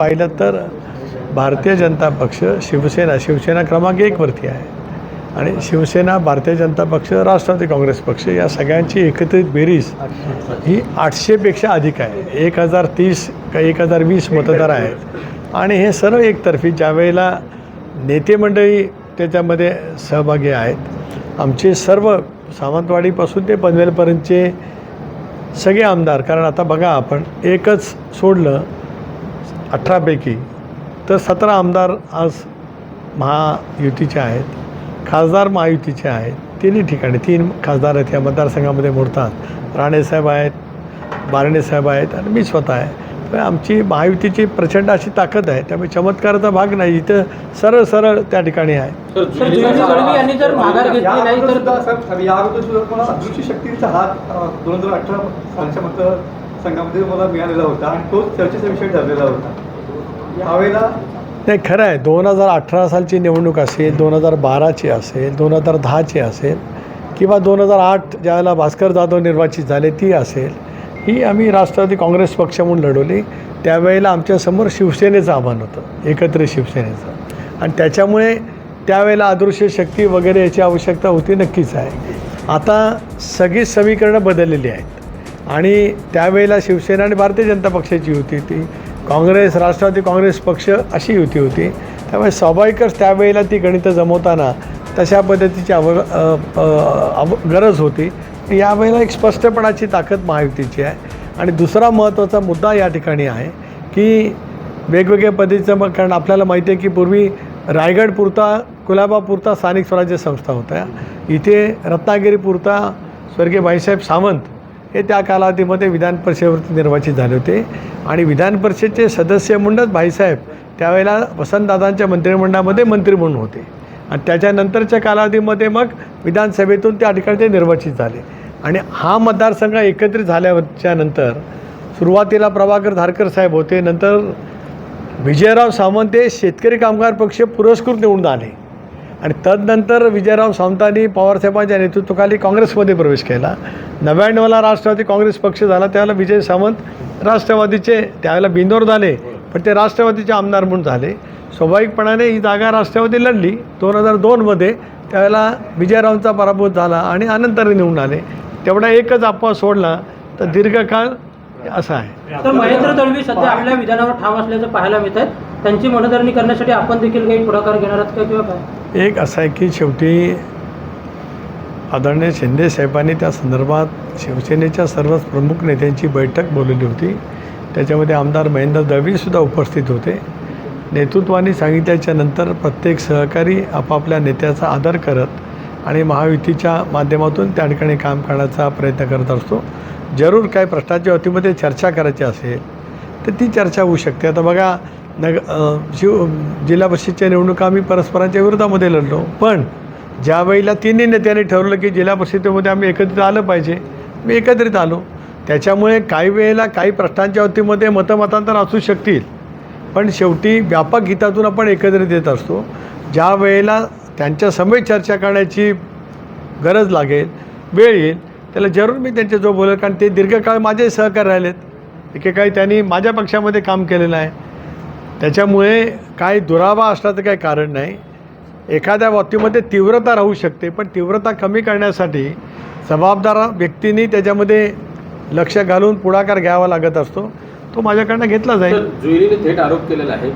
पाहिलं तर भारतीय जनता पक्ष शिवसेना क्रमांक 1 वरती आहे आणि शिवसेना, भारतीय जनता पक्ष, राष्ट्रवादी काँग्रेस पक्ष या सगळ्यांची एकत्रित बेरीज ही 800पेक्षा अधिक आहे. 1030 का 1020 मतदार आहेत आणि हे सर्व एकतर्फी ज्यावेळेला नेते मंडळी त्याच्यामध्ये सहभागी आहेत. आमचे सर्व सावंतवाडीपासून ते पनवेलपर्यंतचे सगळे आमदार, कारण आता बघा आपण एकच सोडलं 18पैकी तर 17 आमदार आज महायुतीचे आहेत, खासदार महायुतीचे आहेत. तिन्ही ठिकाणी 3 खासदार आहेत या मतदारसंघामध्ये मोडतात. राणेसाहेब आहेत, बारणेसाहेब आहेत आणि मी स्वतः आहे. तर आमची महायुतीची प्रचंड अशी ताकद आहे, त्यामुळे चमत्काराचा भाग नाही, इथं सरळ सरळ त्या ठिकाणी आहे. यांनी जर माघार घेतली नाही तर अदृश्य शक्तीचा हात 2018 सालच्या मतदारसंघामध्ये मला मिळालेला होता आणि तोच चर्चेचा विषय ठरलेला होता. यावेळेला नाही, खरं आहे. 2018 सालची निवडणूक असेल, 2012ची असेल, 2010ची असेल किंवा 2008 ज्यावेळेला भास्कर जाधव निर्वाचित झाले ती असेल, ही आम्ही राष्ट्रवादी काँग्रेस पक्ष म्हणून लढवली. त्यावेळेला आमच्यासमोर शिवसेनेचं आव्हान होतं, एकत्र शिवसेनेचं, आणि त्याच्यामुळे त्यावेळेला अदृश्य शक्ती वगैरे याची आवश्यकता होती, नक्कीच आहे. आता सगळी समीकरणं बदललेली आहेत आणि त्यावेळेला शिवसेना आणि भारतीय जनता पक्षाची युती होती, काँग्रेस, राष्ट्रवादी काँग्रेस पक्ष अशी युती होती. त्यामुळे स्वाभाविकच त्यावेळेला ती गणितं जमवताना तशा पद्धतीची गरज होती. यावेळेला एक स्पष्टपणाची ताकद महायुतीची आहे. आणि दुसरा महत्त्वाचा मुद्दा या ठिकाणी आहे की वेगवेगळ्या पद्धतीचं, कारण आपल्याला माहिती आहे की पूर्वी रायगडपुरता, कुलाबापुरता स्थानिक स्वराज्य संस्था होत्या. इथे रत्नागिरीपुरता स्वर्गीय भाईसाहेब सावंत हे त्या कालावधीमध्ये विधान परिषदेवरती निर्वाचित झाले होते आणि विधान परिषदेचे सदस्य म्हणूनच भाईसाहेब त्यावेळेला वसंतदादांच्या मंत्रिमंडळामध्ये मंत्री म्हणून होते आणि त्याच्यानंतरच्या कालावधीमध्ये मग विधानसभेतून त्या ठिकाणी ते निर्वाचित झाले. आणि हा मतदारसंघ एकत्रित झाल्याच्या नंतर सुरुवातीला प्रभाकर धारकर साहेब होते, नंतर विजयराव सावंत हे शेतकरी कामगार पक्ष पुरस्कृत निवडून आले आणि तदनंतर विजयराव सावंतांनी पवारसाहेबांच्या नेतृत्वाखाली काँग्रेसमध्ये प्रवेश केला. 99ला राष्ट्रवादी काँग्रेस पक्ष झाला, त्यावेळेला विजय सावंत राष्ट्रवादीचे, त्यावेळेला बिंदोर झाले पण ते राष्ट्रवादीचे आमदार म्हणून झाले. स्वाभाविकपणाने ही जागा राष्ट्रवादी लढली. 2002मध्ये त्यावेळेला विजयरावांचा पराभव झाला आणि अनंतरी निवडून आले. तेवढा एकच अपवाद सोडला तर दीर्घकाळ असं आहे. तर महेंद्र दळवी सध्या आपल्या विधानावर ठाम असल्याचं पाहायला मिळत आहे. त्यांची मनधरणी करण्यासाठी आपण देखील काही पुढाकार घेणार आहात का किंवा काय? एक असं आहे की शेवटी आदरणीय शिंदे साहेबांनी त्या संदर्भात शिवसेनेच्या सर्वच प्रमुख नेत्यांची बैठक बोलवली होती. त्याच्यामध्ये आमदार महेंद्र दळवीसुद्धा उपस्थित होते. नेतृत्वाने सांगितल्याच्या नंतर प्रत्येक सहकारी आपापल्या नेत्याचा आदर करत आणि महायुतीच्या माध्यमातून त्या ठिकाणी काम करण्याचा प्रयत्न करत असतो. जरूर काही प्रश्नाच्या बाबतीमध्ये चर्चा करायची असेल तर ती चर्चा होऊ शकते. आता बघा, जिल्हा परिषदेच्या निवडणुका आम्ही परस्परांच्या विरोधामध्ये लढलो, पण ज्या वेळेला तिन्ही नेत्यांनी ठरवलं की जिल्हा परिषदेमध्ये आम्ही एकत्रित आलं पाहिजे, मी एकत्रित आलो. त्याच्यामुळे काही वेळेला काही प्रश्नांच्या बाबतीमध्ये मतमतांतर असू शकतील, पण शेवटी व्यापक हितातून आपण एकत्रित येत असतो. ज्या वेळेला त्यांच्या समेत चर्चा करण्याची गरज लागेल, वेळ येईल, त्याला जरूर मी त्यांच्याजवळ बोलेल, कारण ते दीर्घकाळ माझे सहकारी राहिलेत. एकेकाळी त्यांनी माझ्या पक्षामध्ये काम केलेलं आहे. त्याच्यामुळे काही दुरावा असण्याचं काही कारण नाही. एखाद्या बाबतीमध्ये तीव्रता राहू शकते, पण तीव्रता कमी करण्यासाठी जबाबदार व्यक्तींनी त्याच्यामध्ये लक्ष घालून पुढाकार घ्यावा लागत असतो. तो माझ्याकडनं घेतला जाईल. जुईलीने थेट आरोप केलेला आहे.